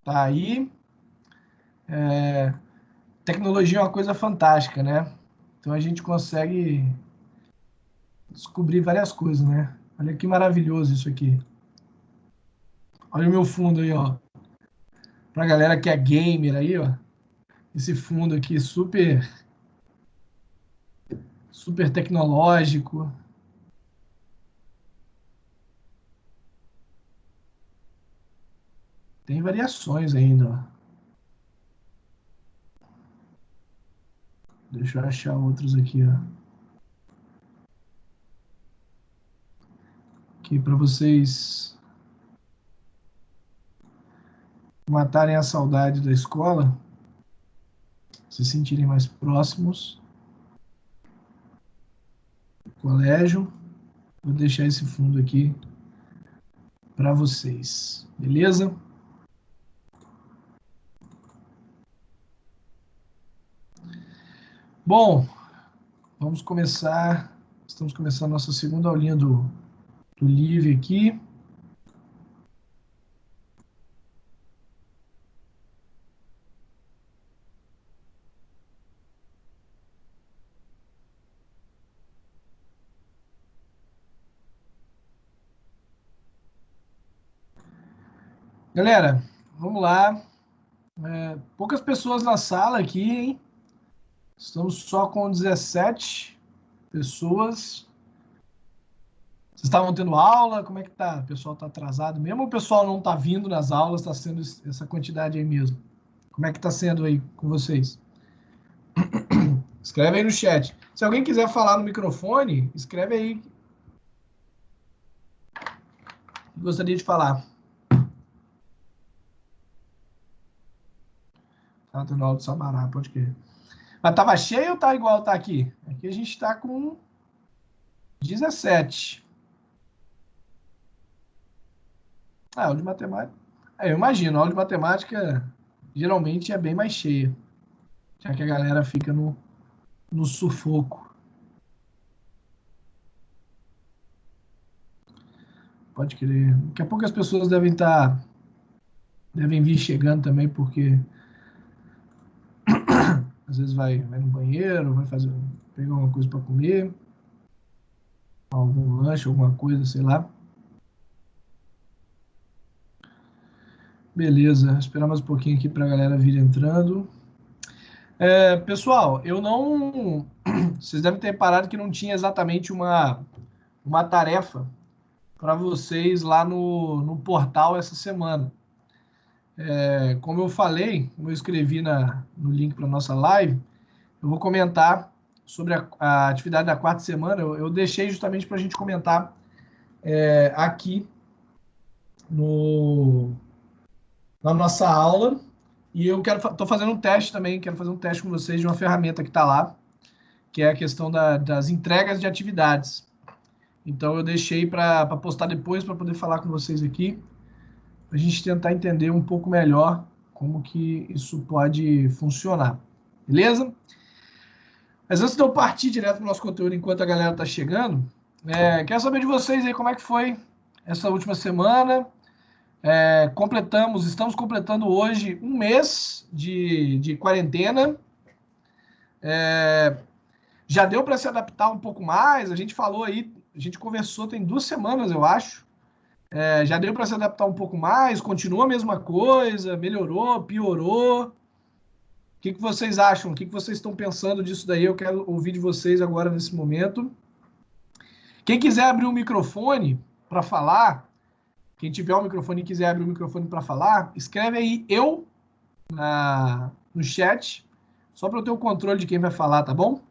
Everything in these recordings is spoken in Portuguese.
Tá aí. Tecnologia é uma coisa fantástica, né? Então a gente consegue descobrir várias coisas, né? Olha que maravilhoso isso aqui. Olha o meu fundo aí, ó. Pra galera que é gamer aí, ó. Esse fundo aqui super, super tecnológico. Tem variações ainda, ó. Deixa eu achar outros aqui, ó. Aqui para vocês matarem a saudade da escola, se sentirem mais próximos do colégio. Vou deixar esse fundo aqui para vocês, beleza? Bom, vamos começar. Estamos começando a nossa segunda aulinha do Live aqui. Galera, vamos lá. Poucas pessoas na sala aqui, hein? Estamos só com 17 pessoas. Vocês estavam tendo aula? Como é que tá? O pessoal tá atrasado mesmo ou o pessoal não tá vindo nas aulas? Tá sendo essa quantidade aí mesmo? Como é que tá sendo aí com vocês? Escreve aí no chat. Se alguém quiser falar no microfone, escreve aí. Gostaria de falar. Tá tendo aula do Sabará, pode crer. Mas tava cheio ou tá igual tá aqui? Aqui a gente tá com 17. Ah, aula de matemática. Eu imagino, a aula de matemática geralmente é bem mais cheia, já que a galera fica no sufoco. Pode crer. Daqui a pouco as pessoas devem vir chegando também, porque às vezes vai no banheiro, pegar alguma coisa para comer, algum lanche, alguma coisa, sei lá. Beleza, esperar mais um pouquinho aqui para a galera vir entrando. Pessoal, eu não. Vocês devem ter reparado que não tinha exatamente uma tarefa para vocês lá no portal essa semana. Como eu falei, como eu escrevi no link para nossa live, eu vou comentar sobre a atividade da quarta semana. Eu deixei justamente para a gente comentar aqui no, na nossa aula. E eu estou fazendo um teste também, quero fazer um teste com vocês de uma ferramenta que está lá, que é a questão das entregas de atividades. Então eu deixei para postar depois para poder falar com vocês aqui, para a gente tentar entender um pouco melhor como que isso pode funcionar. Beleza? Mas antes de eu partir direto para o nosso conteúdo enquanto a galera está chegando, quero saber de vocês aí como é que foi essa última semana. Estamos completando hoje um mês de quarentena. Já deu para se adaptar um pouco mais. A gente falou aí, a gente conversou tem 2 semanas, eu acho. Já deu para se adaptar um pouco mais. Continua a mesma coisa, melhorou, piorou. O que vocês acham? O que vocês estão pensando disso daí? Eu quero ouvir de vocês agora nesse momento. Quem quiser abrir o microfone para falar, quem tiver o microfone e quiser abrir o microfone para falar, escreve aí eu no chat, só para eu ter o controle de quem vai falar, tá bom?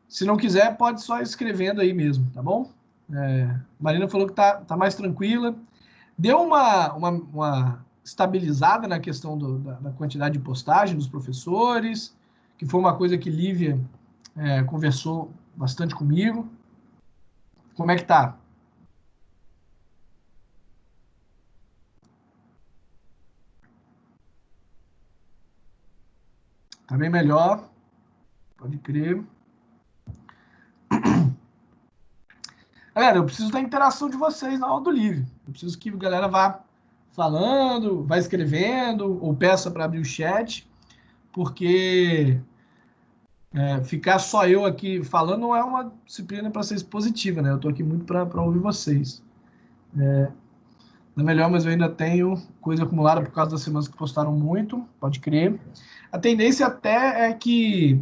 Se não quiser, pode só escrevendo aí mesmo, tá bom? Marina falou que tá mais tranquila. Deu uma estabilizada na questão da quantidade de postagem dos professores, que foi uma coisa que Lívia conversou bastante comigo. Como é que tá? Tá bem melhor? Pode crer. Galera, eu preciso da interação de vocês na aula do livro. Eu preciso que a galera vá falando, vai escrevendo, ou peça para abrir o chat, porque ficar só eu aqui falando não é uma disciplina para ser expositiva, né? Eu estou aqui muito para ouvir vocês. Não é melhor, mas eu ainda tenho coisa acumulada por causa das semanas que postaram muito, pode crer. A tendência até é que,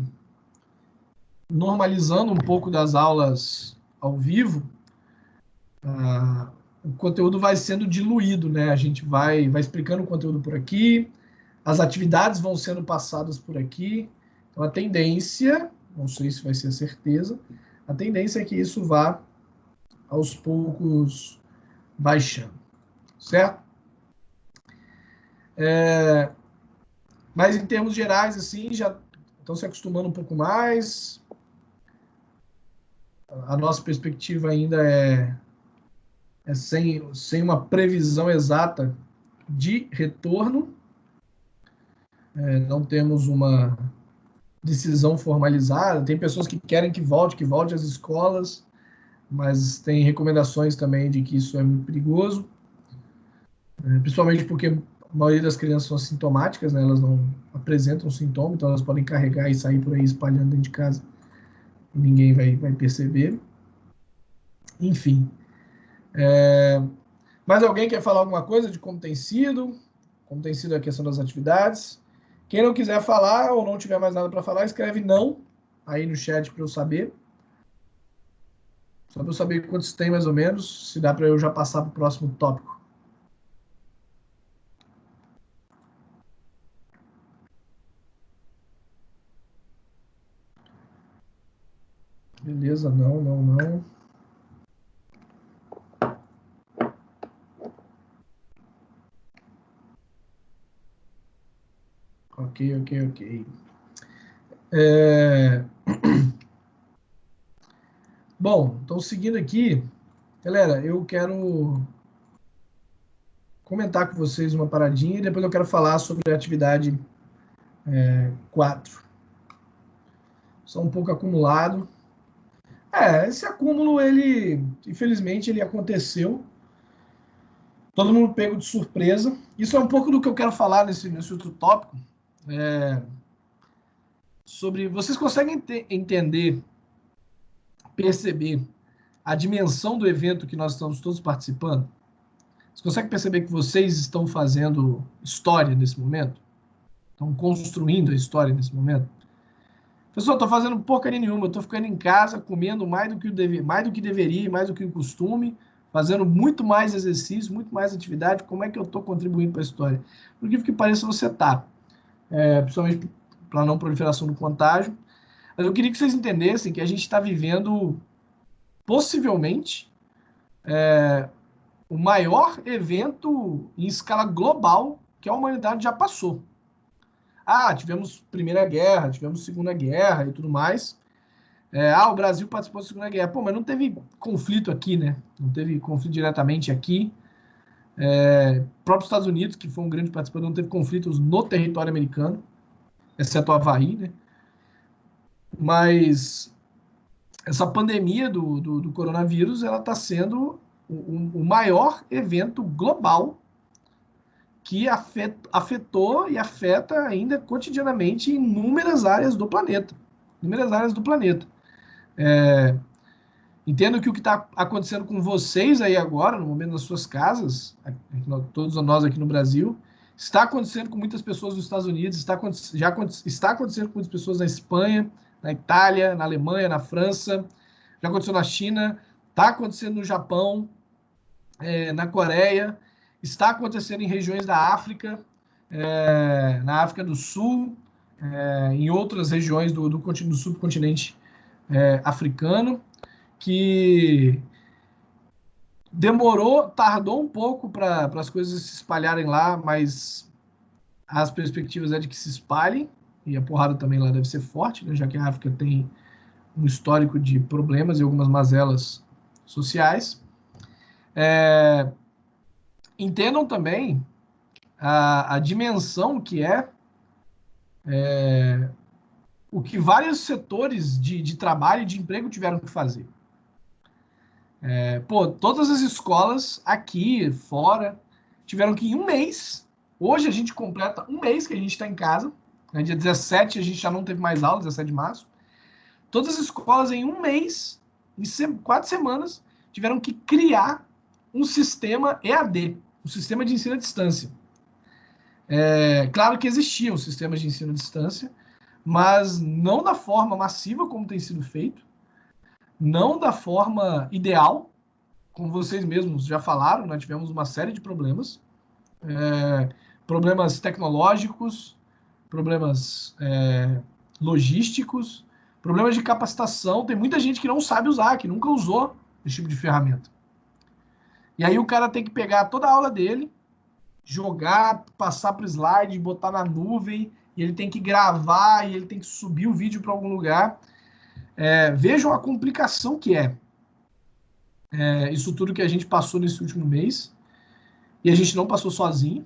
normalizando um pouco das aulas ao vivo, o conteúdo vai sendo diluído, né? A gente vai explicando o conteúdo por aqui, as atividades vão sendo passadas por aqui. Então, a tendência, não sei se vai ser a certeza, a tendência é que isso vá, aos poucos, baixando, certo? Mas, em termos gerais, assim, já estão se acostumando um pouco mais. A nossa perspectiva ainda é sem uma previsão exata de retorno. Não temos uma decisão formalizada. Tem pessoas que querem que volte às escolas, mas tem recomendações também de que isso é muito perigoso, principalmente porque a maioria das crianças são assintomáticas, né? Elas não apresentam sintoma, então elas podem carregar e sair por aí espalhando dentro de casa e ninguém vai perceber. Enfim. Mais alguém quer falar alguma coisa de como tem sido a questão das atividades? Quem não quiser falar ou não tiver mais nada para falar, escreve não aí no chat para eu saber. Só para eu saber quantos tem mais ou menos, se dá para eu já passar para o próximo tópico. Beleza, não. Ok. Bom, então seguindo aqui, galera, eu quero comentar com vocês uma paradinha e depois eu quero falar sobre a atividade 4. Só um pouco acumulado. Esse acúmulo, infelizmente, ele aconteceu. Todo mundo pego de surpresa. Isso é um pouco do que eu quero falar nesse outro tópico. Sobre, vocês conseguem entender, perceber a dimensão do evento que nós estamos todos participando? Você consegue perceber que vocês estão fazendo história nesse momento? Estão construindo a história nesse momento? Pessoal, estou fazendo porcaria nenhuma. Estou ficando em casa, comendo mais do que deveria, mais do que o costume, fazendo muito mais exercício, muito mais atividade. Como é que eu estou contribuindo para a história? Por que pareça, você está. Principalmente para a não proliferação do contágio. Mas eu queria que vocês entendessem que a gente está vivendo, possivelmente, o maior evento em escala global que a humanidade já passou. Tivemos Primeira Guerra, tivemos Segunda Guerra e tudo mais. O Brasil participou da Segunda Guerra. Pô, mas não teve conflito aqui, né? Não teve conflito diretamente aqui. Próprio Estados Unidos, que foi um grande participante, não teve conflitos no território americano, exceto o Havaí, né? Mas essa pandemia do coronavírus, ela está sendo o maior evento global que afetou e afeta ainda cotidianamente inúmeras áreas do planeta. Entendo que o que está acontecendo com vocês aí agora, no momento das suas casas, todos nós aqui no Brasil, está acontecendo com muitas pessoas nos Estados Unidos, já está acontecendo com muitas pessoas na Espanha, na Itália, na Alemanha, na França, já aconteceu na China, está acontecendo no Japão, na Coreia, está acontecendo em regiões da África, na África do Sul, em outras regiões do subcontinente africano, que tardou um pouco para as coisas se espalharem lá, mas as perspectivas é de que se espalhem, e a porrada também lá deve ser forte, né, já que a África tem um histórico de problemas e algumas mazelas sociais. Entendam também a dimensão que o que vários setores de trabalho e de emprego tiveram que fazer. Todas as escolas aqui, fora, tiveram que, em um mês, hoje a gente completa um mês que a gente está em casa, né, dia 17 a gente já não teve mais aula, 17 de março, todas as escolas em um mês, em 4 semanas, tiveram que criar um sistema EAD, um sistema de ensino à distância. Claro que existiam sistemas de ensino à distância, mas não da forma massiva como tem sido feito, não da forma ideal, como vocês mesmos já falaram, nós tivemos uma série de problemas, problemas tecnológicos, problemas logísticos, problemas de capacitação. Tem muita gente que não sabe usar, que nunca usou esse tipo de ferramenta. E aí o cara tem que pegar toda a aula dele, jogar, passar para o slide, botar na nuvem, e ele tem que gravar, e ele tem que subir o vídeo para algum lugar. Vejam a complicação que é isso tudo que a gente passou nesse último mês, e a gente não passou sozinho,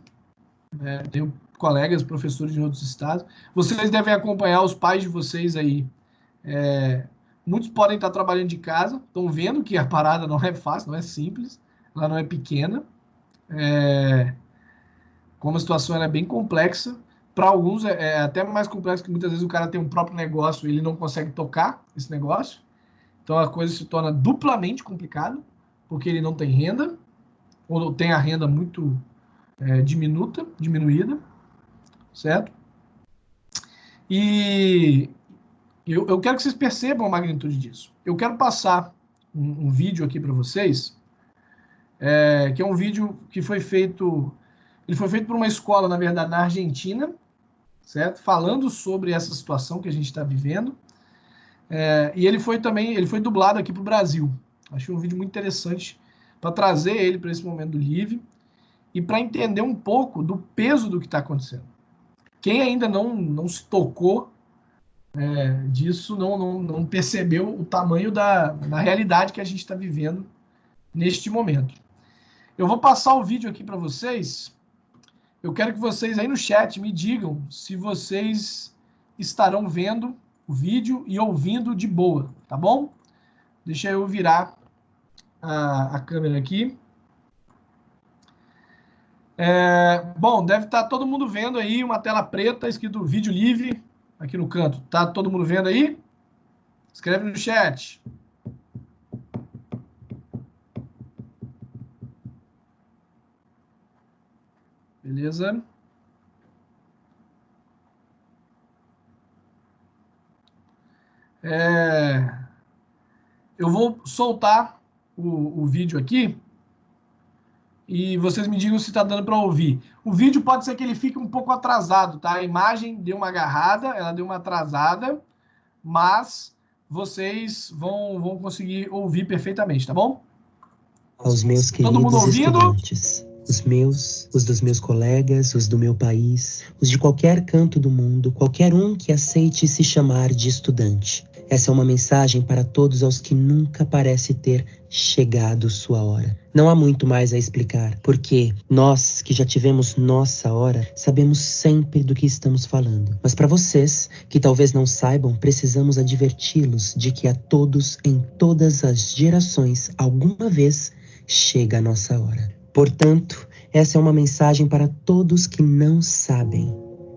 tenho colegas, professores de outros estados. Vocês devem acompanhar os pais de vocês aí. Muitos podem estar trabalhando de casa, estão vendo que a parada não é fácil, não é simples, ela não é pequena, como a situação é bem complexa. Para alguns é até mais complexo, que muitas vezes o cara tem um próprio negócio e ele não consegue tocar esse negócio. Então a coisa se torna duplamente complicada, porque ele não tem renda, ou tem a renda muito diminuída, certo? E eu quero que vocês percebam a magnitude disso. Eu quero passar um vídeo aqui para vocês, que é um vídeo que foi feito... Ele foi feito por uma escola, na verdade, na Argentina, certo? Falando sobre essa situação que a gente está vivendo. E ele foi dublado aqui para o Brasil. Achei um vídeo muito interessante para trazer ele para esse momento do Live e para entender um pouco do peso do que está acontecendo. Quem ainda não se tocou disso, não percebeu o tamanho da realidade que a gente está vivendo neste momento. Eu vou passar o vídeo aqui para vocês. Eu quero que vocês aí no chat me digam se vocês estarão vendo o vídeo e ouvindo de boa, tá bom? Deixa eu virar a câmera aqui. Bom, deve estar todo mundo vendo aí uma tela preta escrito vídeo livre aqui no canto. Tá todo mundo vendo aí? Escreve no chat. Beleza? Eu vou soltar o vídeo aqui e vocês me digam se está dando para ouvir. O vídeo pode ser que ele fique um pouco atrasado, tá? A imagem deu uma agarrada, ela deu uma atrasada, mas vocês vão conseguir ouvir perfeitamente, tá bom? Aos meus queridos estudantes, os meus, os dos meus colegas, os do meu país, os de qualquer canto do mundo, qualquer um que aceite se chamar de estudante. Essa é uma mensagem para todos aos que nunca parece ter chegado sua hora. Não há muito mais a explicar, porque nós, que já tivemos nossa hora, sabemos sempre do que estamos falando. Mas para vocês, que talvez não saibam, precisamos adverti-los de que a todos, em todas as gerações, alguma vez, chega a nossa hora. Portanto, essa é uma mensagem para todos que não sabem.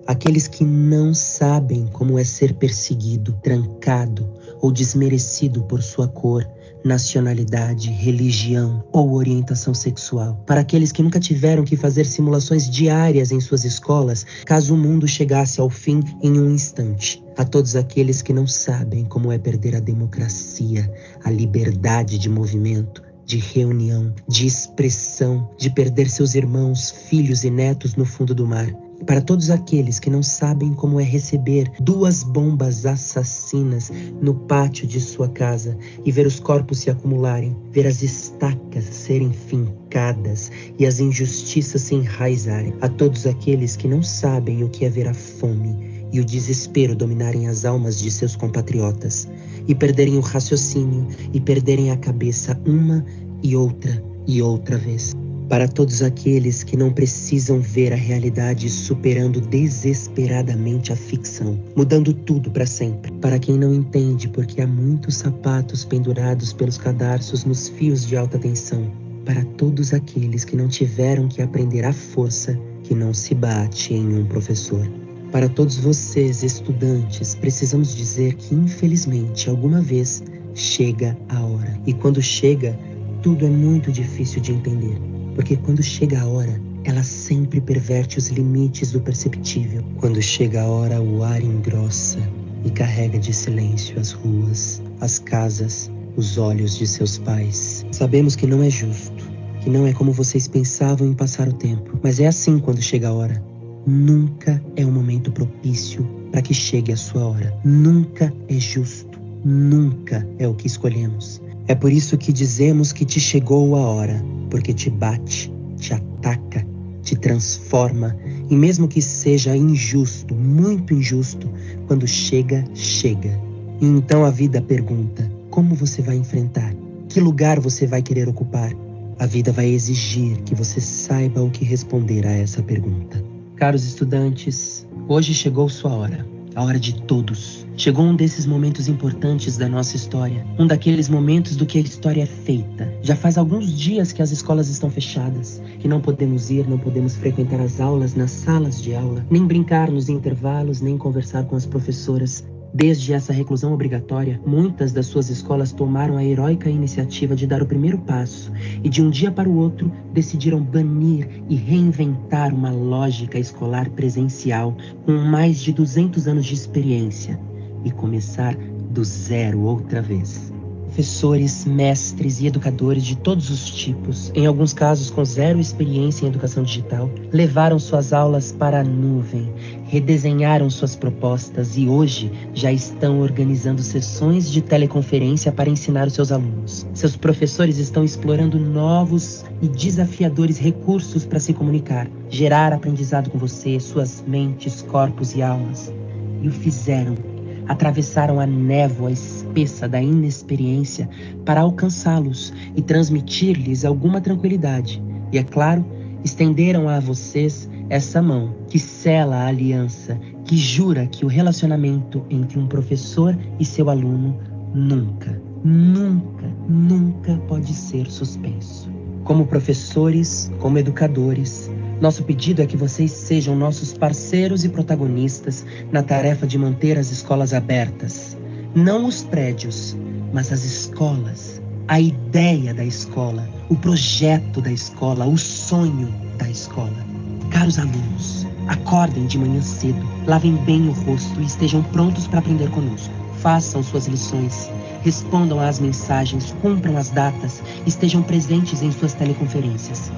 Aqueles que não sabem como é ser perseguido, trancado ou desmerecido por sua cor, nacionalidade, religião ou orientação sexual. Para aqueles que nunca tiveram que fazer simulações diárias em suas escolas, caso o mundo chegasse ao fim em um instante. A todos aqueles que não sabem como é perder a democracia, a liberdade de movimento, de reunião, de expressão, de perder seus irmãos, filhos e netos no fundo do mar. Para todos aqueles que não sabem como é receber 2 bombas assassinas no pátio de sua casa e ver os corpos se acumularem, ver as estacas serem fincadas e as injustiças se enraizarem. A todos aqueles que não sabem o que é ver a fome e o desespero dominarem as almas de seus compatriotas e perderem o raciocínio e perderem a cabeça uma e outra vez. Para todos aqueles que não precisam ver a realidade superando desesperadamente a ficção, mudando tudo para sempre. Para quem não entende porque há muitos sapatos pendurados pelos cadarços nos fios de alta tensão. para todos aqueles que não tiveram que aprender a força que não se bate em um professor. Para todos vocês, estudantes, precisamos dizer que, infelizmente, alguma vez chega a hora. E quando chega, tudo é muito difícil de entender. Porque quando chega a hora, ela sempre perverte os limites do perceptível. Quando chega a hora, o ar engrossa e carrega de silêncio as ruas, as casas, os olhos de seus pais. Sabemos que não é justo, que não é como vocês pensavam em passar o tempo, mas é assim quando chega a hora. Nunca é um momento propício para que chegue a sua hora. Nunca é justo. Nunca é o que escolhemos. É por isso que dizemos que te chegou a hora, porque te bate, te ataca, te transforma, e mesmo que seja injusto, muito injusto, quando chega, chega. E então a vida pergunta: como você vai enfrentar? Que lugar você vai querer ocupar? A vida vai exigir que você saiba o que responder a essa pergunta. Caros estudantes, hoje chegou sua hora. A hora de todos. Chegou um desses momentos importantes da nossa história. Um daqueles momentos do que a história é feita. Já faz alguns dias que as escolas estão fechadas, que não podemos ir, não podemos frequentar as aulas nas salas de aula, nem brincar nos intervalos, nem conversar com as professoras. Desde essa reclusão obrigatória, muitas das suas escolas tomaram a heróica iniciativa de dar o primeiro passo e, de um dia para o outro, decidiram banir e reinventar uma lógica escolar presencial com mais de 200 anos de experiência e começar do zero outra vez. Professores, mestres e educadores de todos os tipos, em alguns casos com zero experiência em educação digital, levaram suas aulas para a nuvem, redesenharam suas propostas e hoje já estão organizando sessões de teleconferência para ensinar os seus alunos. Seus professores estão explorando novos e desafiadores recursos para se comunicar, gerar aprendizado com você, suas mentes, corpos e almas. E o fizeram. Atravessaram a névoa espessa da inexperiência para alcançá-los e transmitir-lhes alguma tranquilidade. E, é claro, estenderam a vocês essa mão que sela a aliança, que jura que o relacionamento entre um professor e seu aluno nunca, nunca, nunca pode ser suspenso. Como professores, como educadores, nosso pedido é que vocês sejam nossos parceiros e protagonistas na tarefa de manter as escolas abertas. Não os prédios, mas as escolas. A ideia da escola, o projeto da escola, o sonho da escola. Caros alunos, acordem de manhã cedo, lavem bem o rosto e estejam prontos para aprender conosco. Façam suas lições, respondam às mensagens, cumpram as datas, estejam presentes em suas teleconferências.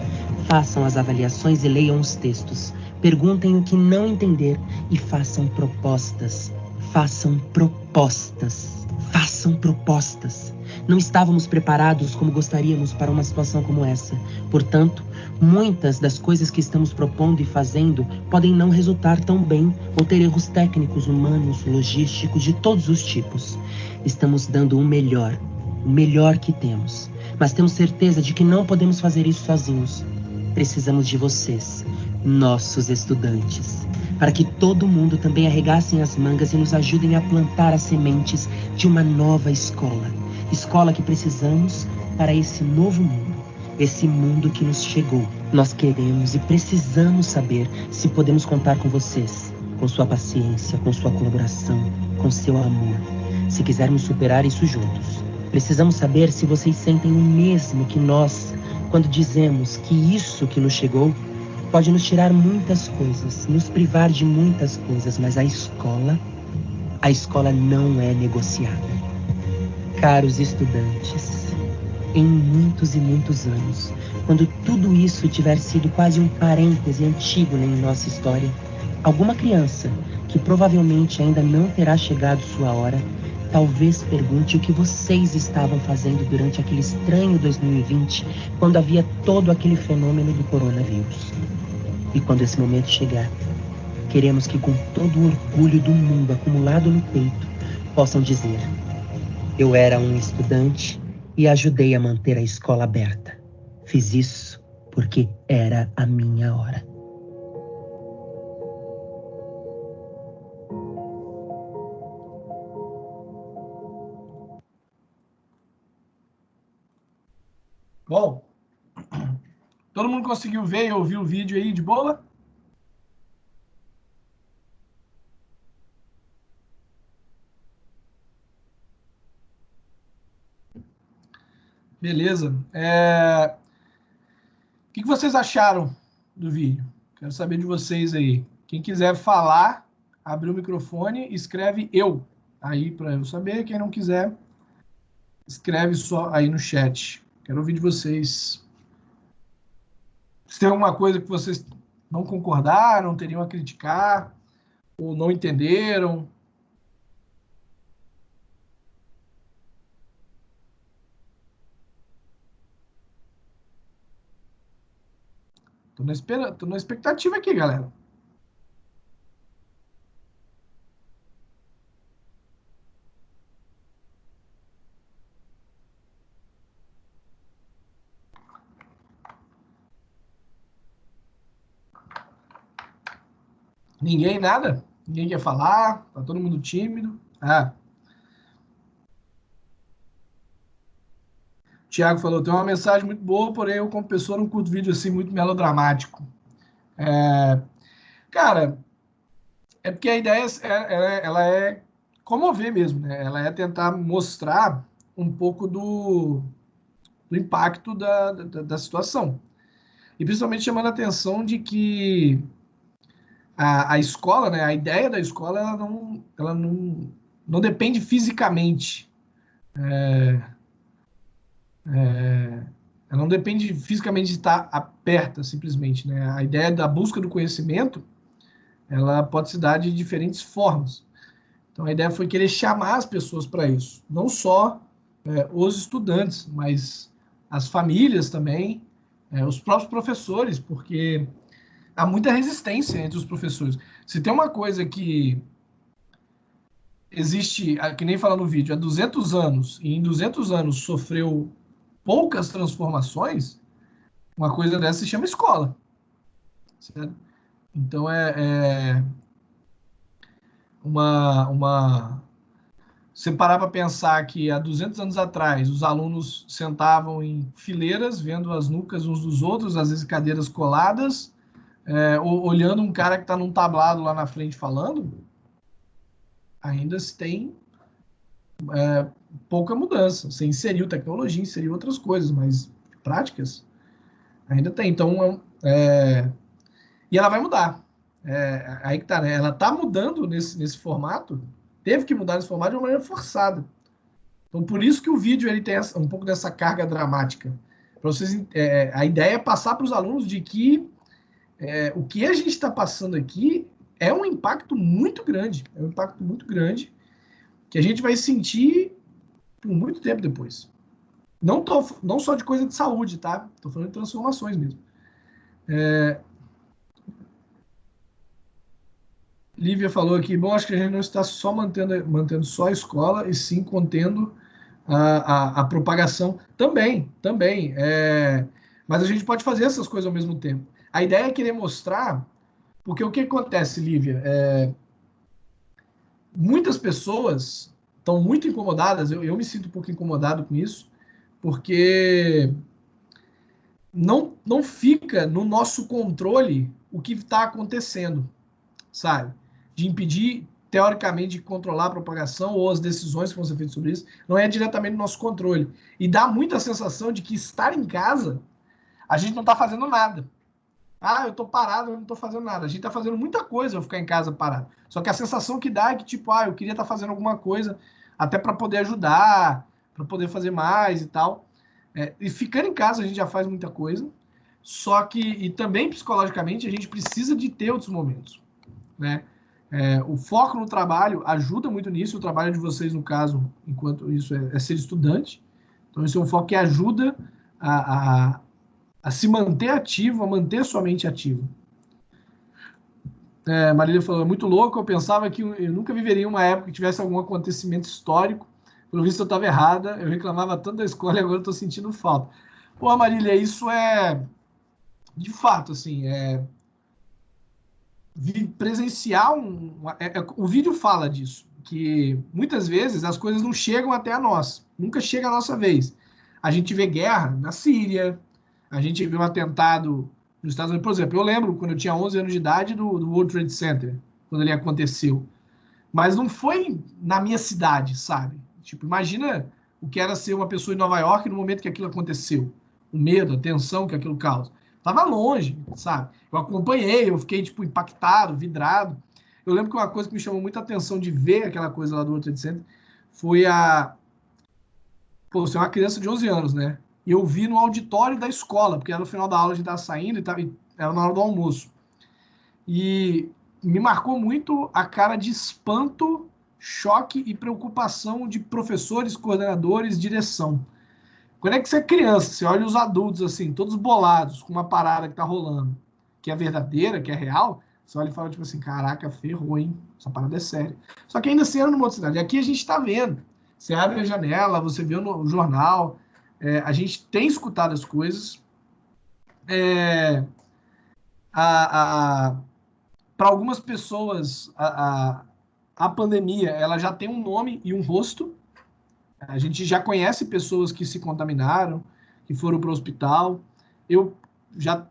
Façam as avaliações e leiam os textos. Perguntem o que não entender e façam propostas. Façam propostas. Façam propostas. Não estávamos preparados como gostaríamos para uma situação como essa. Portanto, muitas das coisas que estamos propondo e fazendo podem não resultar tão bem ou ter erros técnicos, humanos, logísticos, de todos os tipos. Estamos dando o melhor que temos. Mas temos certeza de que não podemos fazer isso sozinhos. Precisamos de vocês, nossos estudantes, para que todo mundo também arregassem as mangas e nos ajudem a plantar as sementes de uma nova escola. Escola que precisamos para esse novo mundo, esse mundo que nos chegou. Nós queremos e precisamos saber se podemos contar com vocês, com sua paciência, com sua colaboração, com seu amor, se quisermos superar isso juntos. Precisamos saber se vocês sentem o mesmo que nós, quando dizemos que isso que nos chegou pode nos tirar muitas coisas, nos privar de muitas coisas, mas a escola não é negociada. Caros estudantes, em muitos e muitos anos, quando tudo isso tiver sido quase um parêntese antigo em nossa história, alguma criança, que provavelmente ainda não terá chegado sua hora, talvez pergunte o que vocês estavam fazendo durante aquele estranho 2020, quando havia todo aquele fenômeno do coronavírus. E quando esse momento chegar, queremos que, com todo o orgulho do mundo acumulado no peito, possam dizer: eu era um estudante e ajudei a manter a escola aberta. Fiz isso porque era a minha hora. Bom, Todo mundo conseguiu ver e ouvir o vídeo aí de boa? Beleza. O que vocês acharam do vídeo? Quero saber de vocês aí. Quem quiser falar, abre o microfone, escreve eu aí para eu saber. Quem não quiser, escreve só aí no chat. Quero ouvir de vocês. Se tem alguma coisa que vocês não concordaram, teriam a criticar, ou não entenderam. Tô na expectativa aqui, galera. Ninguém nada? Ninguém quer falar? Tá todo mundo tímido? O Thiago falou, tem uma mensagem muito boa, porém eu como pessoa não curto vídeo assim muito melodramático. Cara, é porque a ideia ela é comover mesmo, né? Ela é tentar mostrar um pouco do impacto da situação. E principalmente chamando a atenção de que a escola, né, a ideia da escola, ela não depende fisicamente. Ela não depende fisicamente de estar aberta, simplesmente. Né? A ideia da busca do conhecimento, ela pode se dar de diferentes formas. Então, a ideia foi querer chamar as pessoas para isso. Não só os estudantes, mas as famílias também, os próprios professores, porque há muita resistência entre os professores. Se tem uma coisa que existe, que nem fala no vídeo, há 200 anos, e em 200 anos sofreu poucas transformações, uma coisa dessa se chama escola. Certo? Então, uma... Você parar para pensar que há 200 anos atrás os alunos sentavam em fileiras, vendo as nucas uns dos outros, às vezes cadeiras coladas, olhando um cara que está num tablado lá na frente falando, ainda se tem pouca mudança. Você inseriu tecnologia, inseriu outras coisas, mas práticas ainda tem. Então, e ela vai mudar. Aí que tá, né? Ela tá mudando nesse formato, teve que mudar nesse formato de uma maneira forçada. Então, por isso que o vídeo ele tem um pouco dessa carga dramática. Para vocês, a ideia é passar para os alunos de que o que a gente está passando aqui é um impacto muito grande. É um impacto muito grande que a gente vai sentir por muito tempo depois. Não só de coisa de saúde, tá? Estou falando de transformações mesmo. Lívia falou aqui, bom, acho que a gente não está só mantendo só a escola, e sim contendo a propagação. Também. Mas a gente pode fazer essas coisas ao mesmo tempo. A ideia é querer mostrar, porque o que acontece, Lívia? Muitas pessoas estão muito incomodadas, eu me sinto um pouco incomodado com isso, porque não fica no nosso controle o que está acontecendo, sabe? De impedir, teoricamente, de controlar a propagação ou as decisões que vão ser feitas sobre isso, não é diretamente no nosso controle. E dá muita sensação de que estar em casa, a gente não está fazendo nada. Eu estou parado, eu não estou fazendo nada. A gente está fazendo muita coisa eu ficar em casa parado. Só que a sensação que dá é que, tipo, eu queria estar fazendo alguma coisa até para poder ajudar, para poder fazer mais e tal. E ficando em casa a gente já faz muita coisa. Só que, e também psicologicamente, a gente precisa de ter outros momentos, né? O foco no trabalho ajuda muito nisso. O trabalho de vocês, no caso, enquanto isso é ser estudante. Então, isso é um foco que ajuda a se manter ativo, a manter sua mente ativa. Marília falou, é muito louco, eu pensava que eu nunca viveria uma época que tivesse algum acontecimento histórico. Pelo visto, eu estava errada, eu reclamava tanto da escola e agora estou sentindo falta. Pô, Marília, isso de fato, assim, presenciar o vídeo fala disso, que muitas vezes as coisas não chegam até a nós, nunca chega a nossa vez. A gente vê guerra na Síria, A gente viu um atentado nos Estados Unidos. Por exemplo, eu lembro quando eu tinha 11 anos de idade do World Trade Center, quando ele aconteceu. Mas não foi na minha cidade, sabe? Tipo, imagina o que era ser uma pessoa em Nova York no momento que aquilo aconteceu. O medo, a tensão que aquilo causa. Tava longe, sabe? Eu acompanhei, eu fiquei, tipo, impactado, vidrado. Eu lembro que uma coisa que me chamou muita atenção de ver aquela coisa lá do World Trade Center foi Pô, você é uma criança de 11 anos, né? E eu vi no auditório da escola, porque era no final da aula, a gente tava saindo e era na hora do almoço. E me marcou muito a cara de espanto, choque e preocupação de professores, coordenadores, direção. Quando é que você é criança, você olha os adultos assim, todos bolados com uma parada que tá rolando, que é verdadeira, que é real, você olha e fala tipo assim, caraca, ferrou, hein? Essa parada é séria. Só que ainda assim era numa outra cidade. Aqui a gente tá vendo. Você abre a janela, você vê no jornal, a gente tem escutado as coisas. É, a, para algumas pessoas, a pandemia ela já tem um nome e um rosto. A gente já conhece pessoas que se contaminaram, que foram para o hospital. Eu já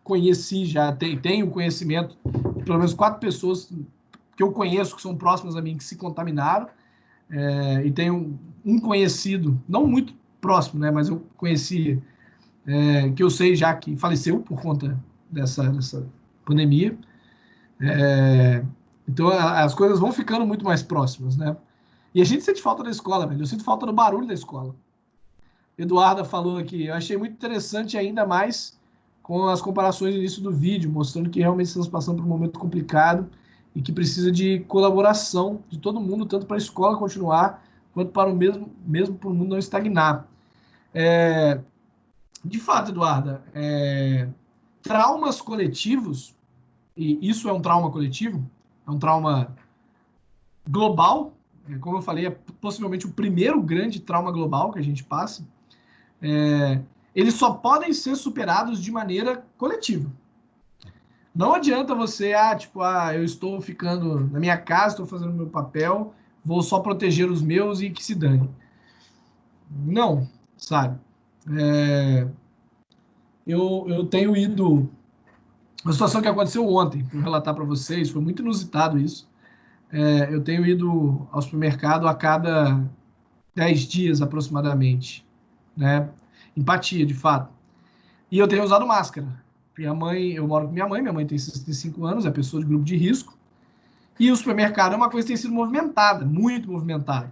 conheci, já tenho conhecimento de pelo menos 4 pessoas que eu conheço, que são próximas a mim, que se contaminaram. E tenho um conhecido, não muito próximo, né, mas eu conheci, que eu sei já que faleceu por conta dessa pandemia. Então as coisas vão ficando muito mais próximas, né? E a gente sente falta da escola, velho. Eu sinto falta do barulho da escola. Eduarda falou aqui, eu achei muito interessante ainda mais com as comparações no início do vídeo, mostrando que realmente estamos passando por um momento complicado e que precisa de colaboração de todo mundo, tanto para a escola continuar, quanto para o mesmo para o mundo não estagnar. De fato, Eduarda, traumas coletivos, e isso é um trauma coletivo, é um trauma global, como eu falei, é possivelmente o primeiro grande trauma global que a gente passa. Eles só podem ser superados de maneira coletiva. Não adianta você, eu estou ficando na minha casa, estou fazendo o meu papel, vou só proteger os meus e que se dane. Não, sabe? Eu tenho ido. Uma situação que aconteceu ontem, vou relatar para vocês, foi muito inusitado isso. Eu tenho ido ao supermercado a cada 10 dias aproximadamente, né? Empatia, de fato. E eu tenho usado máscara. Eu moro com minha mãe tem 65 anos, é pessoa de grupo de risco. E o supermercado é uma coisa que tem sido movimentada, muito movimentada.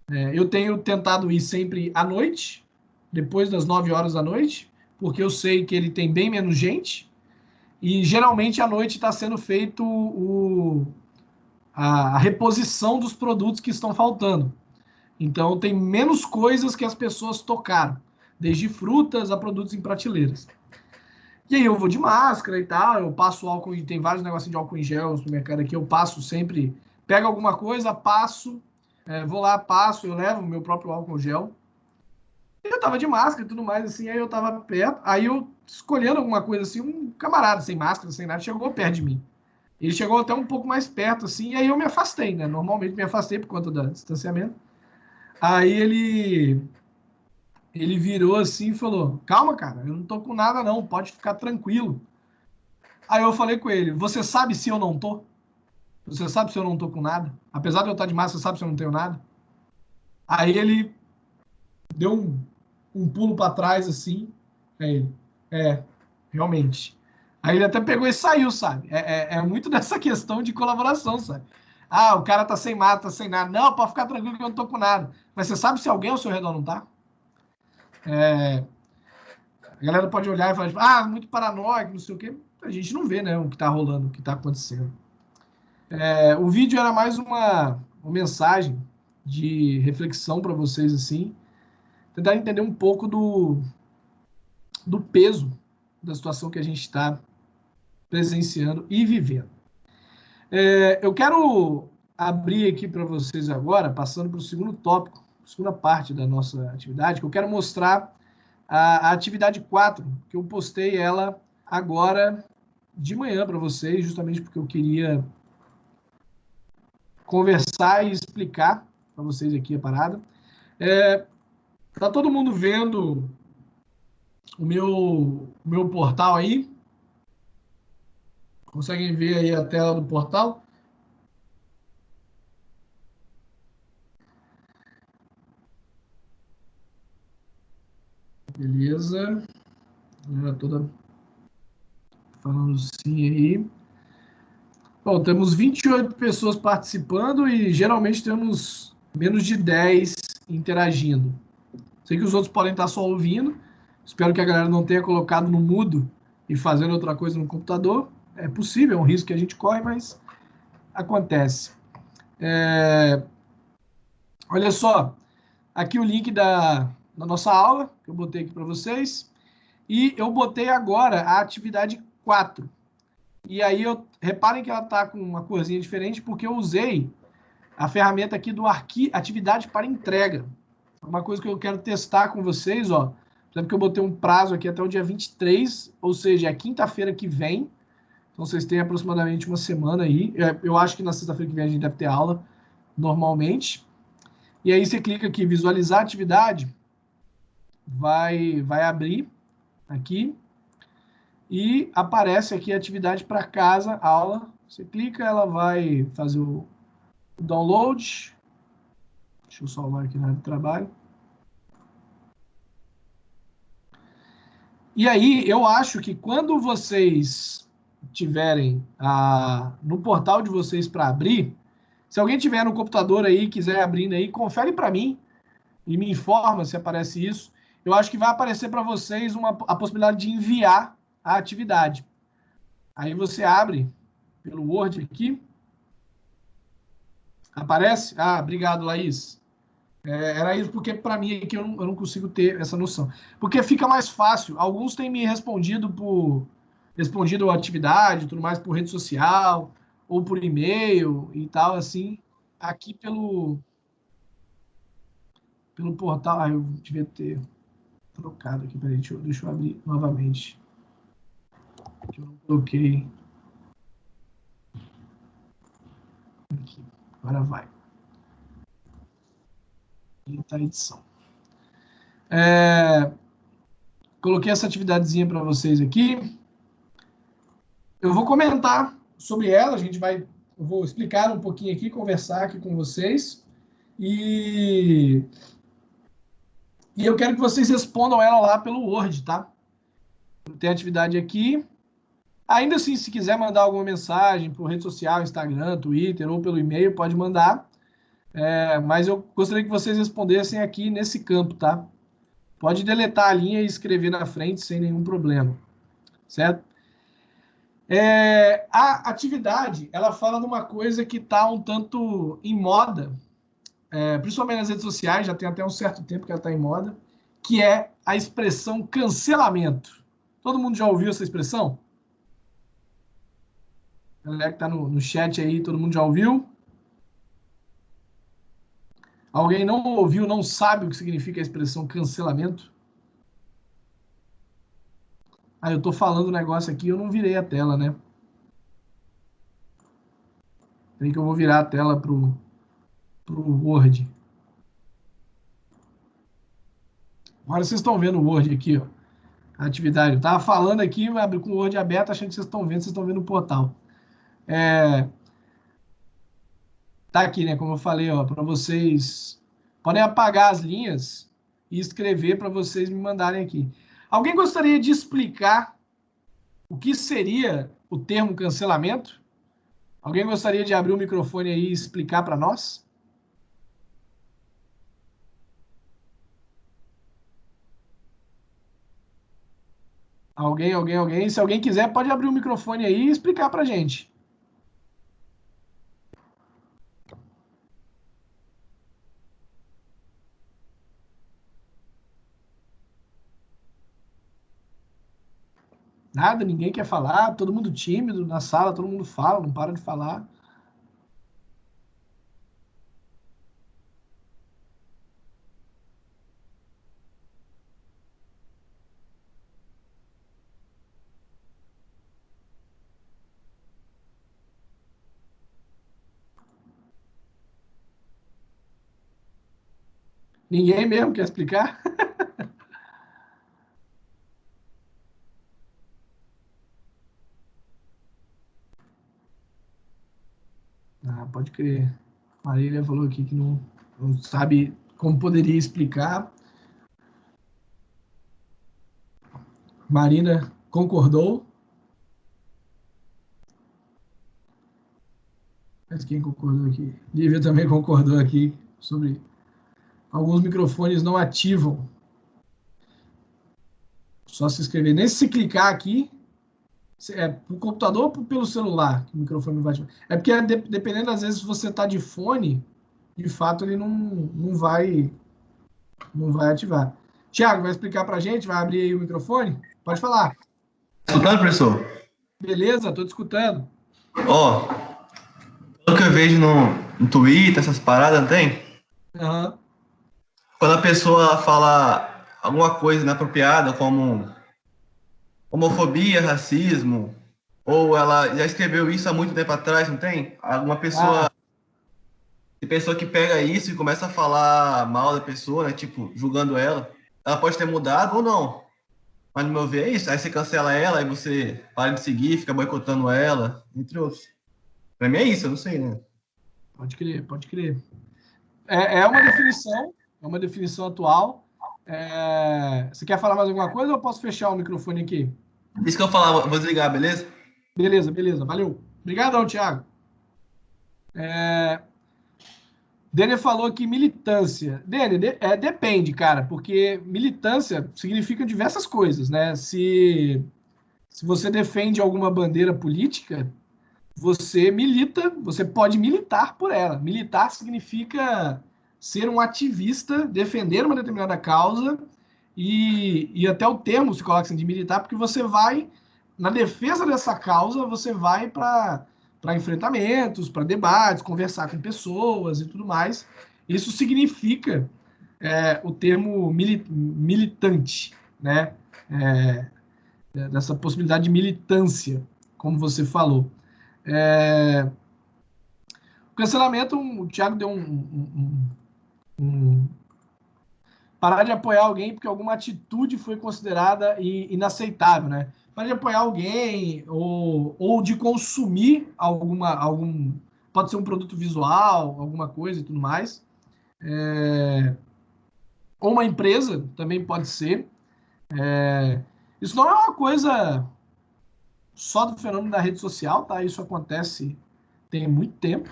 Eu tenho tentado ir sempre à noite, depois das 9 horas da noite, porque eu sei que ele tem bem menos gente. E geralmente à noite está sendo feito a reposição dos produtos que estão faltando. Então tem menos coisas que as pessoas tocaram, desde frutas a produtos em prateleiras. E aí eu vou de máscara e tal, eu passo álcool, tem vários negocinhos de álcool em gel no supermercado aqui, eu passo sempre, pego alguma coisa, passo, vou lá, passo, eu levo o meu próprio álcool gel. E eu tava de máscara e tudo mais, assim, aí eu tava perto, aí eu escolhendo alguma coisa assim, um camarada sem máscara, sem nada, chegou perto de mim. Ele chegou até um pouco mais perto, assim, e aí eu me afastei, né? Normalmente me afastei por conta do distanciamento. Aí ele virou assim e falou: Calma, cara, eu não tô com nada, não, pode ficar tranquilo. Aí eu falei com ele: Você sabe se eu não tô? Você sabe se eu não tô com nada? Apesar de eu estar de máscara, você sabe se eu não tenho nada? Aí ele deu um pulo para trás assim. Aí ele: realmente. Aí ele até pegou e saiu, sabe? É muito dessa questão de colaboração, sabe? Ah, o cara tá sem mata, tá sem nada. Não, pode ficar tranquilo que eu não tô com nada. Mas você sabe se alguém ao seu redor não tá? A galera pode olhar e falar, tipo, muito paranoico, não sei o quê. A gente não vê, né, o que tá rolando, o que tá acontecendo. O vídeo era mais uma mensagem de reflexão para vocês, assim, tentar entender um pouco do peso da situação que a gente está presenciando e vivendo. Eu quero abrir aqui para vocês agora, passando para o segundo tópico, segunda parte da nossa atividade, que eu quero mostrar a atividade 4, que eu postei ela agora de manhã para vocês, justamente porque eu queria conversar e explicar para vocês aqui a parada. Tá todo mundo vendo o meu portal aí. Conseguem ver aí a tela do portal? Beleza. Já toda falando sim aí. Bom, temos 28 pessoas participando e geralmente temos menos de 10 interagindo. Sei que os outros podem estar só ouvindo. Espero que a galera não tenha colocado no mudo e fazendo outra coisa no computador. É possível, é um risco que a gente corre, mas acontece. Olha só, aqui o link da nossa aula, que eu botei aqui para vocês. E eu botei agora a atividade 4. E aí, reparem que ela está com uma corzinha diferente, porque eu usei a ferramenta aqui do atividade para entrega. Uma coisa que eu quero testar com vocês, ó. Por que eu botei um prazo aqui até o dia 23, ou seja, é quinta-feira que vem. Então, vocês têm aproximadamente uma semana aí. Eu acho que na sexta-feira que vem a gente deve ter aula, normalmente. E aí, você clica aqui, visualizar atividade, vai abrir aqui e aparece aqui a atividade para casa, aula. Você clica, ela vai fazer o download. Deixa eu salvar aqui na área de trabalho. E aí, eu acho que quando vocês tiverem no portal de vocês para abrir, se alguém tiver no computador aí, quiser abrindo aí, confere para mim e me informa se aparece isso. Eu acho que vai aparecer para vocês a possibilidade de enviar a atividade. Aí você abre pelo Word aqui. Aparece? Ah, obrigado, Laís. Era isso, porque para mim aqui eu não consigo ter essa noção. Porque fica mais fácil. Alguns têm me respondido a atividade, tudo mais por rede social, ou por e-mail e tal, assim. Aqui pelo portal. Ah, eu devia ter trocado aqui, peraí, deixa eu abrir novamente. Que eu não coloquei. Aqui. Agora vai. Editar a edição. Coloquei essa atividadezinha para vocês aqui. Eu vou comentar sobre ela, eu vou explicar um pouquinho aqui, conversar aqui com vocês. E, e eu quero que vocês respondam ela lá pelo Word, tá? Tem atividade aqui. Ainda assim, se quiser mandar alguma mensagem por rede social, Instagram, Twitter ou pelo e-mail, pode mandar. Mas eu gostaria que vocês respondessem aqui nesse campo, tá? Pode deletar a linha e escrever na frente sem nenhum problema, certo? A atividade, ela fala de uma coisa que está um tanto em moda, principalmente nas redes sociais, já tem até um certo tempo que ela está em moda, que é a expressão cancelamento. Todo mundo já ouviu essa expressão? A galera que está no chat aí, todo mundo já ouviu? Alguém não ouviu, não sabe o que significa a expressão cancelamento? Ah, eu estou falando um negócio aqui, eu não virei a tela, né? Tem que eu vou virar a tela pro Word. Agora vocês estão vendo o Word aqui, ó. A atividade. Eu estava falando aqui, abri com o Word aberto, achando que vocês estão vendo o portal. Tá aqui, né? Como eu falei, ó, para vocês podem apagar as linhas e escrever para vocês me mandarem aqui. Alguém gostaria de explicar o que seria o termo cancelamento? Alguém gostaria de abrir o microfone aí e explicar para nós? Alguém? Se alguém quiser, pode abrir o microfone aí e explicar para gente. Nada, ninguém quer falar, todo mundo tímido na sala, todo mundo fala, não para de falar. Ninguém mesmo quer explicar? pode crer. Marília falou aqui que não sabe como poderia explicar. Marina concordou. Mas quem concordou aqui? Lívia também concordou aqui sobre alguns microfones não ativam. Só se inscrever. Nesse se clicar aqui, é pro computador ou pelo celular que o microfone não vai ativar? É porque dependendo, às vezes, se você tá de fone, de fato ele não vai ativar. Tiago, vai explicar pra gente? Vai abrir aí o microfone? Pode falar. Escutando, professor? Beleza, tô te escutando. Ó, pelo que eu vejo no Twitter, essas paradas, não tem? Uhum. Quando a pessoa fala alguma coisa inapropriada, como homofobia, racismo, ou ela já escreveu isso há muito tempo atrás, não tem? Alguma pessoa, tem pessoa que pega isso e começa a falar mal da pessoa, né? Tipo, julgando ela. Ela pode ter mudado ou não. Mas no meu ver é isso. Aí você cancela ela, aí você para de seguir, fica boicotando ela, entre outros. Pra mim é isso, eu não sei, né? Pode crer, pode crer. É uma definição atual. Você quer falar mais alguma coisa ou eu posso fechar o microfone aqui? Isso que eu falava, vou desligar, beleza? Beleza, beleza, valeu. Obrigadão, Thiago. Denner falou que militância. Denner, depende, cara, porque militância significa diversas coisas, né? Se você defende alguma bandeira política, você milita, você pode militar por ela. Militar significa ser um ativista, defender uma determinada causa e até o termo se coloca assim de militar, porque você vai, na defesa dessa causa, você vai para enfrentamentos, para debates, conversar com pessoas e tudo mais. Isso significa o termo militante, né? Dessa possibilidade de militância, como você falou. O cancelamento, o Thiago deu parar de apoiar alguém porque alguma atitude foi considerada inaceitável, né? Parar de apoiar alguém ou de consumir pode ser um produto visual, alguma coisa e tudo mais. Ou uma empresa também pode ser. Isso não é uma coisa só do fenômeno da rede social, tá? Isso acontece tem muito tempo.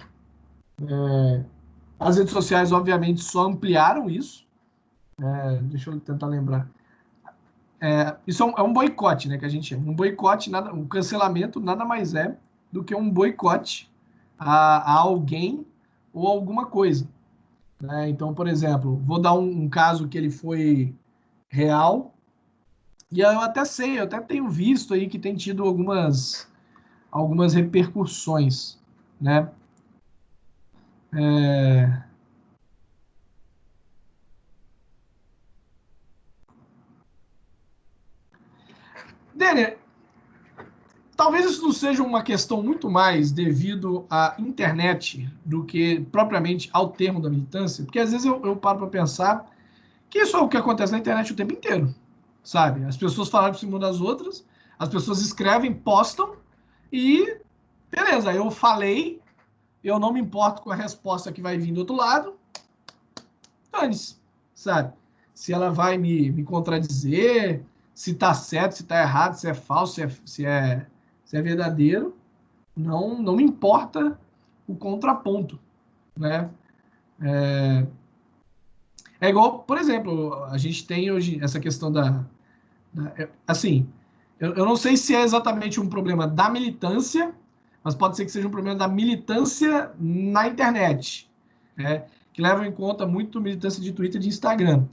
As redes sociais, obviamente, só ampliaram isso. Deixa eu tentar lembrar. Isso é um boicote, né, que a gente chama. Um boicote, um cancelamento nada mais é do que um boicote a alguém ou alguma coisa. Né? Então, por exemplo, vou dar um caso que ele foi real, e eu até tenho visto aí que tem tido algumas repercussões, né? Denner, talvez isso não seja uma questão muito mais devido à internet do que propriamente ao termo da militância, porque às vezes eu paro para pensar que isso é o que acontece na internet o tempo inteiro, sabe? As pessoas falam por cima das outras, as pessoas escrevem, postam e beleza, eu falei, eu não me importo com a resposta que vai vir do outro lado, dane-se, sabe? Se ela vai me contradizer, se tá certo, se tá errado, se é falso, se é verdadeiro, não me importa o contraponto, né? É igual, por exemplo, a gente tem hoje essa questão assim, eu não sei se é exatamente um problema da militância, mas pode ser que seja um problema da militância na internet, né? Que leva em conta muito militância de Twitter e de Instagram.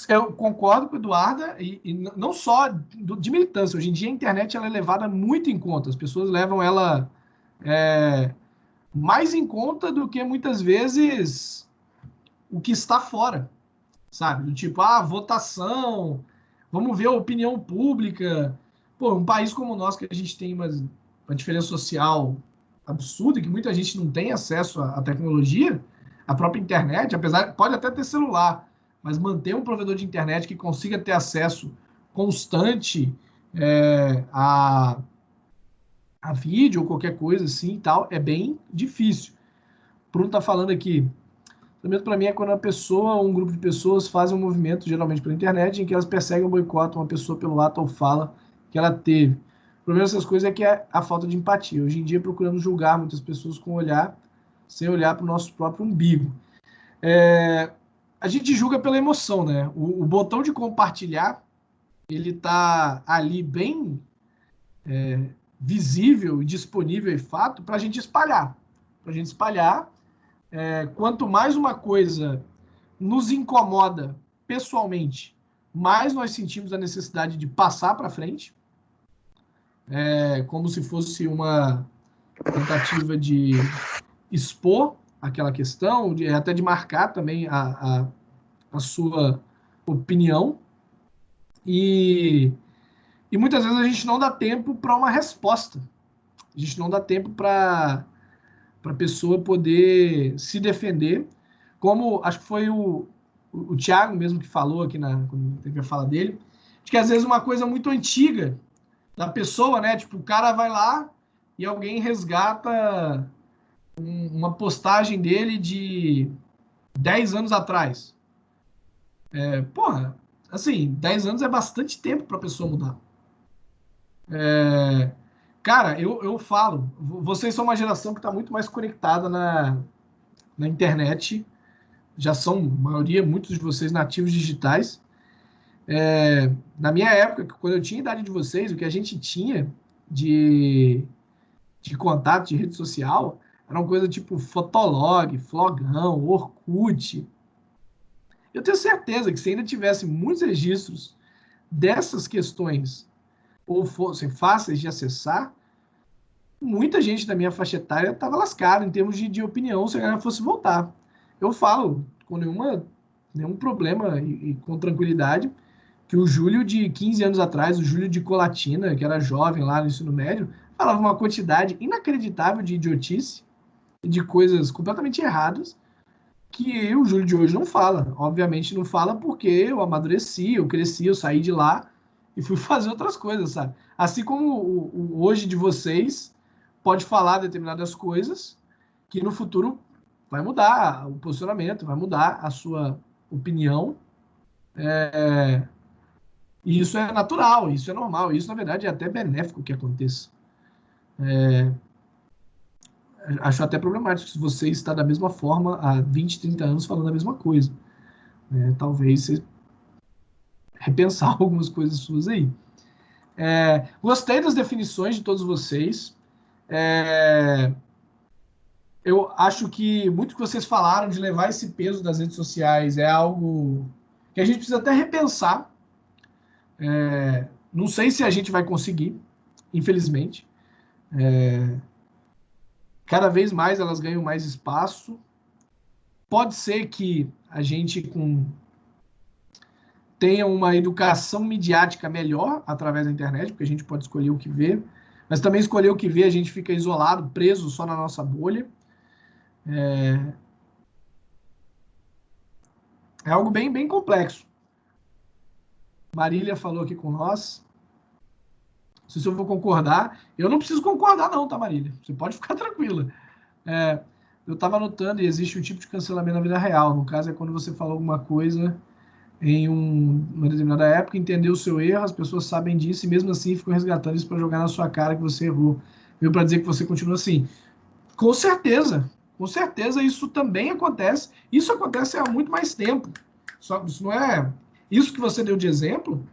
Eu concordo com a Eduarda, e não só de militância. Hoje em dia a internet ela é levada muito em conta. As pessoas levam ela mais em conta do que muitas vezes o que está fora, sabe? Do tipo, votação, vamos ver a opinião pública. Pô, um país como o nosso, que a gente tem uma diferença social absurda, que muita gente não tem acesso à tecnologia, à própria internet, apesar, pode até ter celular, mas manter um provedor de internet que consiga ter acesso constante a vídeo ou qualquer coisa assim e tal, é bem difícil. Bruno está falando aqui. Cancelamento para mim é quando uma pessoa ou um grupo de pessoas fazem um movimento, geralmente pela internet, em que elas perseguem ou boicotam uma pessoa pelo ato ou fala que ela teve. O problema dessas coisas é que é a falta de empatia. Hoje em dia procuramos julgar muitas pessoas com olhar, sem olhar para o nosso próprio umbigo. A gente julga pela emoção, né? O botão de compartilhar, ele tá ali bem visível e disponível e fato para a gente espalhar. Quanto mais uma coisa nos incomoda pessoalmente, mais nós sentimos a necessidade de passar para frente, como se fosse uma tentativa de expor aquela questão, até de marcar também a sua opinião. E muitas vezes a gente não dá tempo para uma resposta. A gente não dá tempo para a pessoa poder se defender, como acho que foi o Thiago mesmo que falou aqui quando teve a fala dele, de que às vezes uma coisa muito antiga da pessoa, né? Tipo, o cara vai lá e alguém resgata uma postagem dele de 10 anos atrás. Porra, assim, 10 anos é bastante tempo para a pessoa mudar. Cara, eu falo, vocês são uma geração que está muito mais conectada na internet, já são, maioria, muitos de vocês nativos digitais. Na minha época, quando eu tinha a idade de vocês, o que a gente tinha de contato, de rede social, era uma coisa tipo Fotolog, Flogão, Orkut. Eu tenho certeza que se ainda tivesse muitos registros dessas questões ou fossem fáceis de acessar, muita gente da minha faixa etária estava lascada em termos de opinião se a galera fosse voltar. Eu falo com nenhum problema e com tranquilidade que o Júlio de 15 anos atrás, o Júlio de Colatina, que era jovem lá no ensino médio, falava uma quantidade inacreditável de idiotice e de coisas completamente erradas que o Júlio de hoje não fala. Obviamente não fala porque eu amadureci, eu cresci, eu saí de lá e fui fazer outras coisas, sabe? Assim como o hoje de vocês pode falar determinadas coisas que no futuro vai mudar o posicionamento, vai mudar a sua opinião. E isso é natural, isso é normal, isso na verdade é até benéfico que aconteça. Acho até problemático se você está da mesma forma há 20, 30 anos falando a mesma coisa. Talvez você repensar algumas coisas suas aí. Gostei das definições de todos vocês. Eu acho que muito que vocês falaram de levar esse peso das redes sociais é algo que a gente precisa até repensar. Não sei se a gente vai conseguir, infelizmente. Cada vez mais elas ganham mais espaço. Pode ser que a gente tenha uma educação midiática melhor através da internet, porque a gente pode escolher o que ver, mas também escolher o que ver, a gente fica isolado, preso só na nossa bolha. É algo bem, bem complexo. Marília falou aqui com nós. Não sei se eu vou concordar. Eu não preciso concordar não, tá, Marília? Você pode ficar tranquila. Eu estava anotando e existe um tipo de cancelamento na vida real. No caso, é quando você falou alguma coisa em uma determinada época, entendeu o seu erro, as pessoas sabem disso e mesmo assim ficam resgatando isso para jogar na sua cara que você errou. Veio para dizer que você continua assim. Com certeza isso também acontece. Isso acontece há muito mais tempo. Isso não é... Isso que você deu de exemplo,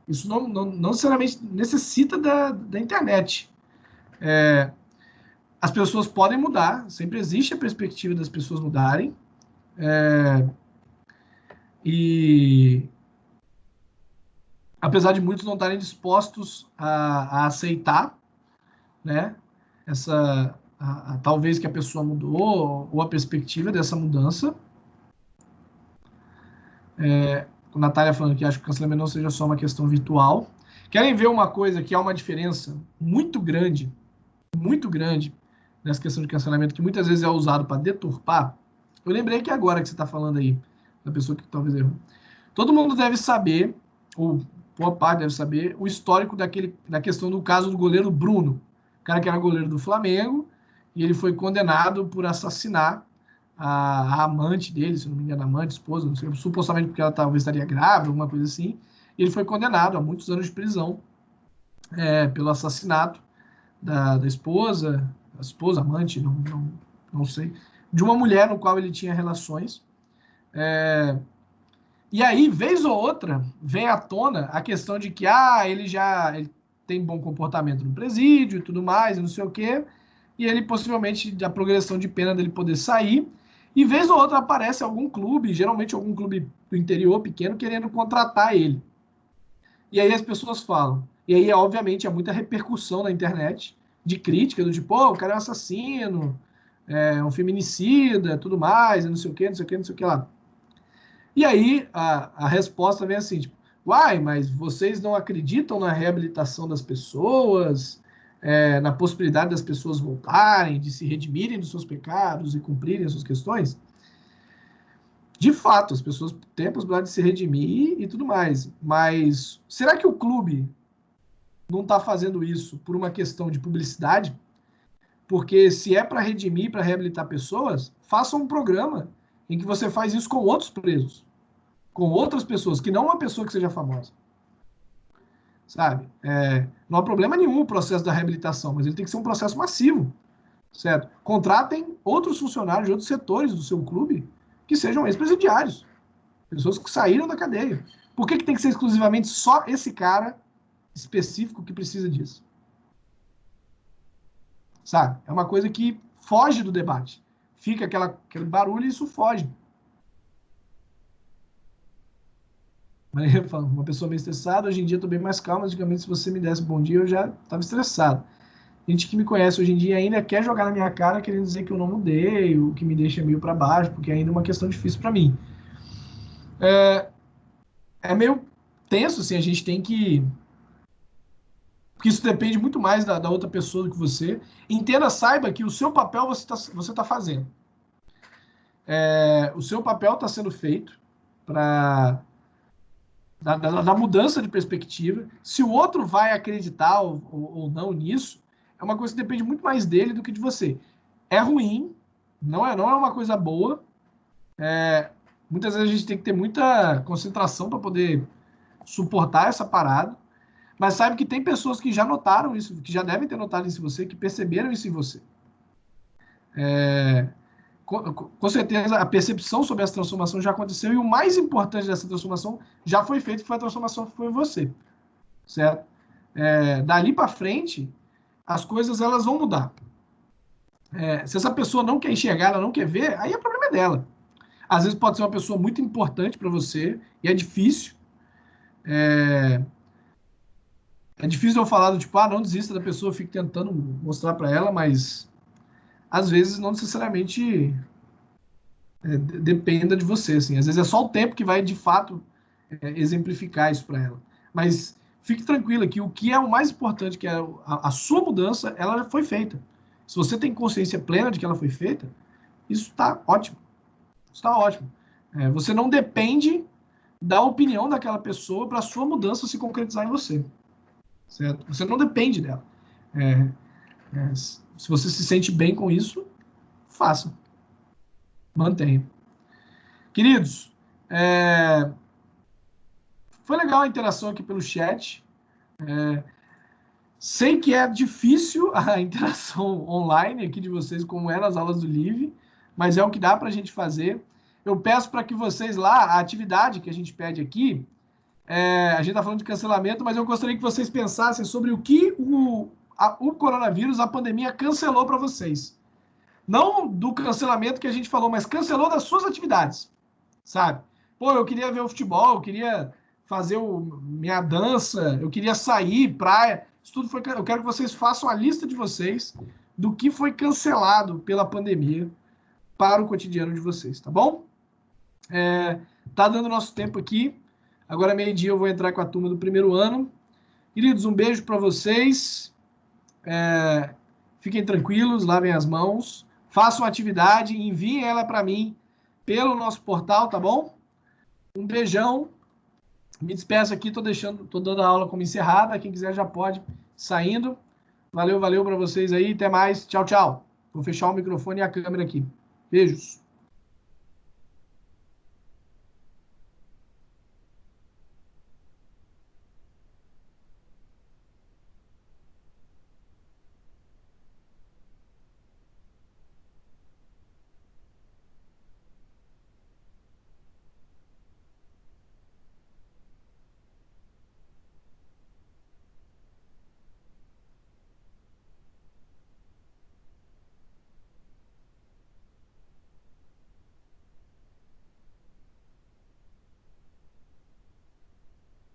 isso não necessariamente necessita da internet. As pessoas podem mudar, sempre existe a perspectiva das pessoas mudarem, e apesar de muitos não estarem dispostos a aceitar, né, talvez que a pessoa mudou, ou a perspectiva dessa mudança. A Natália falando que acho que o cancelamento não seja só uma questão virtual. Querem ver uma coisa que há uma diferença muito grande nessa questão de cancelamento, que muitas vezes é usado para deturpar? Eu lembrei que agora que você está falando aí, da pessoa que talvez errou. Todo mundo deve saber, ou boa parte deve saber, o histórico da questão do caso do goleiro Bruno, o cara que era goleiro do Flamengo, e ele foi condenado por assassinar a amante dele, se não me engano, amante, esposa, não sei, supostamente porque ela talvez estaria grávida, alguma coisa assim. E ele foi condenado a muitos anos de prisão pelo assassinato da esposa, amante, não sei, de uma mulher no qual ele tinha relações. E aí, vez ou outra, vem à tona a questão de que ele tem bom comportamento no presídio e tudo mais, e não sei o quê, e ele possivelmente, a progressão de pena dele poder sair, e vez ou outra aparece algum clube, geralmente algum clube do interior pequeno, querendo contratar ele. E aí as pessoas falam. E aí, obviamente, há muita repercussão na internet de crítica, do tipo, o cara é um assassino, um feminicida, tudo mais, não sei o quê, não sei o quê, não sei o que lá. E aí a resposta vem assim, tipo, mas vocês não acreditam na reabilitação das pessoas, na possibilidade das pessoas voltarem, de se redimirem dos seus pecados e cumprirem as suas questões? De fato, as pessoas têm a possibilidade de se redimir e tudo mais, mas será que o clube não está fazendo isso por uma questão de publicidade? Porque se é para redimir, para reabilitar pessoas, faça um programa em que você faz isso com outros presos, com outras pessoas, que não uma pessoa que seja famosa. Sabe? Não há problema nenhum o processo da reabilitação, mas ele tem que ser um processo massivo, certo? Contratem outros funcionários de outros setores do seu clube que sejam ex-presidiários, pessoas que saíram da cadeia. Por que tem que ser exclusivamente só esse cara específico que precisa disso? Sabe? É uma coisa que foge do debate. Fica aquele barulho e isso foge. Uma pessoa meio estressada, hoje em dia eu tô bem mais calma. Antigamente, se você me desse bom dia, eu já estava estressado. Gente que me conhece hoje em dia ainda quer jogar na minha cara, querendo dizer que eu não mudei, o que me deixa meio para baixo, porque ainda é uma questão difícil para mim. É meio tenso, assim, a gente tem que... Porque isso depende muito mais da outra pessoa do que você. Entenda, saiba que o seu papel você tá fazendo. O seu papel está sendo feito para... Da mudança de perspectiva. Se o outro vai acreditar ou não nisso, é uma coisa que depende muito mais dele do que de você. É ruim, não é uma coisa boa. Muitas vezes a gente tem que ter muita concentração para poder suportar essa parada. Mas sabe que tem pessoas que já notaram isso, que já devem ter notado isso em você, que perceberam isso em você. Com certeza, a percepção sobre essa transformação já aconteceu e o mais importante dessa transformação já foi feito, que foi a transformação que foi você. Certo? Dali para frente, as coisas elas vão mudar. Se essa pessoa não quer enxergar, ela não quer ver, aí o problema é dela. Às vezes pode ser uma pessoa muito importante para você e é difícil. É difícil eu falar do tipo, não desista da pessoa, eu fico tentando mostrar para ela, mas às vezes não necessariamente dependa de você. Assim. Às vezes é só o tempo que vai, de fato, exemplificar isso para ela. Mas fique tranquila que o que é o mais importante, que é a sua mudança, ela já foi feita. Se você tem consciência plena de que ela foi feita, isso está ótimo. Isso está ótimo. Você não depende da opinião daquela pessoa para a sua mudança se concretizar em você. Certo? Você não depende dela. Se você se sente bem com isso, faça. Mantenha. Queridos, foi legal a interação aqui pelo chat. Sei que é difícil a interação online aqui de vocês, como é nas aulas do Live, mas é o que dá para a gente fazer. Eu peço para que vocês lá, a atividade que a gente pede aqui, a gente está falando de cancelamento, mas eu gostaria que vocês pensassem sobre o que o coronavírus, a pandemia, cancelou para vocês. Não do cancelamento que a gente falou, mas cancelou das suas atividades, sabe? Eu queria ver o futebol, eu queria fazer minha dança, eu queria sair, praia. Isso tudo foi... Eu quero que vocês façam a lista de vocês do que foi cancelado pela pandemia para o cotidiano de vocês, tá bom? Tá dando nosso tempo aqui. Agora, meio-dia, eu vou entrar com a turma do primeiro ano. Queridos, um beijo para vocês. Fiquem tranquilos, lavem as mãos. Façam a atividade, enviem ela para mim pelo nosso portal, tá bom? Um beijão. Me despeço aqui, tô dando a aula como encerrada. Quem quiser já pode saindo. Valeu para vocês aí. Até mais. Tchau, tchau. Vou fechar o microfone e a câmera aqui. Beijos.